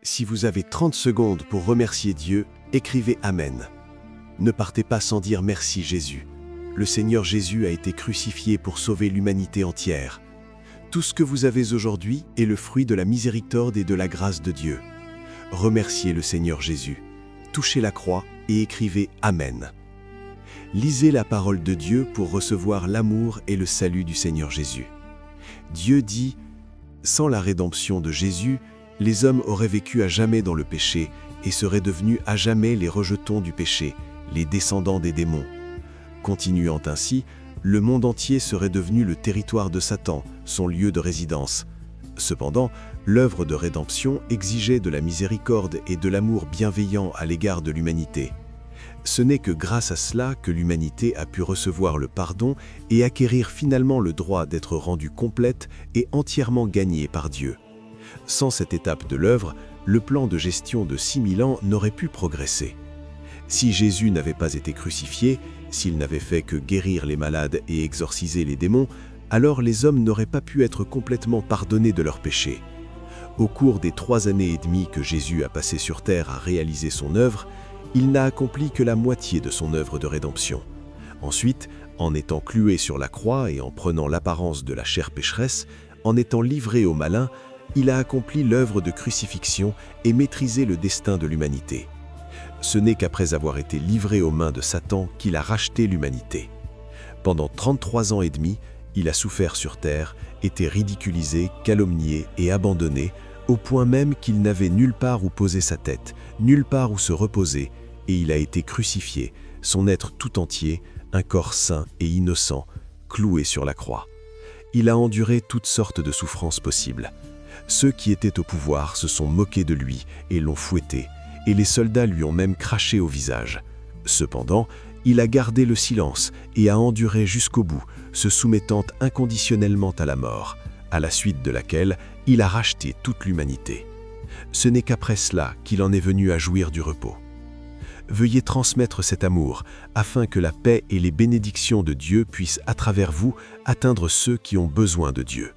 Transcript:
Si vous avez 30 secondes pour remercier Dieu, écrivez Amen. Ne partez pas sans dire merci Jésus. Le Seigneur Jésus a été crucifié pour sauver l'humanité entière. Tout ce que vous avez aujourd'hui est le fruit de la miséricorde et de la grâce de Dieu. Remerciez le Seigneur Jésus. Touchez la croix et écrivez Amen. Lisez la parole de Dieu pour recevoir l'amour et le salut du Seigneur Jésus. Dieu dit « Sans la rédemption de Jésus, les hommes auraient vécu à jamais dans le péché et seraient devenus à jamais les rejetons du péché, les descendants des démons. Continuant ainsi, le monde entier serait devenu le territoire de Satan, son lieu de résidence. Cependant, l'œuvre de rédemption exigeait de la miséricorde et de l'amour bienveillant à l'égard de l'humanité. Ce n'est que grâce à cela que l'humanité a pu recevoir le pardon et acquérir finalement le droit d'être rendue complète et entièrement gagnée par Dieu. Sans cette étape de l'œuvre, le plan de gestion de 6000 ans n'aurait pu progresser. Si Jésus n'avait pas été crucifié, s'il n'avait fait que guérir les malades et exorciser les démons, alors les hommes n'auraient pas pu être complètement pardonnés de leurs péchés. Au cours des 3 années et demie que Jésus a passé sur terre à réaliser son œuvre, il n'a accompli que la moitié de son œuvre de rédemption. Ensuite, en étant cloué sur la croix et en prenant l'apparence de la chair pécheresse, en étant livré aux malins, il a accompli l'œuvre de crucifixion et maîtrisé le destin de l'humanité. Ce n'est qu'après avoir été livré aux mains de Satan qu'il a racheté l'humanité. Pendant 33 ans et demi, il a souffert sur terre, été ridiculisé, calomnié et abandonné, au point même qu'il n'avait nulle part où poser sa tête, nulle part où se reposer, et il a été crucifié, son être tout entier, un corps saint et innocent, cloué sur la croix. Il a enduré toutes sortes de souffrances possibles. Ceux qui étaient au pouvoir se sont moqués de lui et l'ont fouetté, et les soldats lui ont même craché au visage. Cependant, il a gardé le silence et a enduré jusqu'au bout, se soumettant inconditionnellement à la mort, à la suite de laquelle il a racheté toute l'humanité. Ce n'est qu'après cela qu'il en est venu à jouir du repos. Veuillez transmettre cet amour, afin que la paix et les bénédictions de Dieu puissent à travers vous atteindre ceux qui ont besoin de Dieu.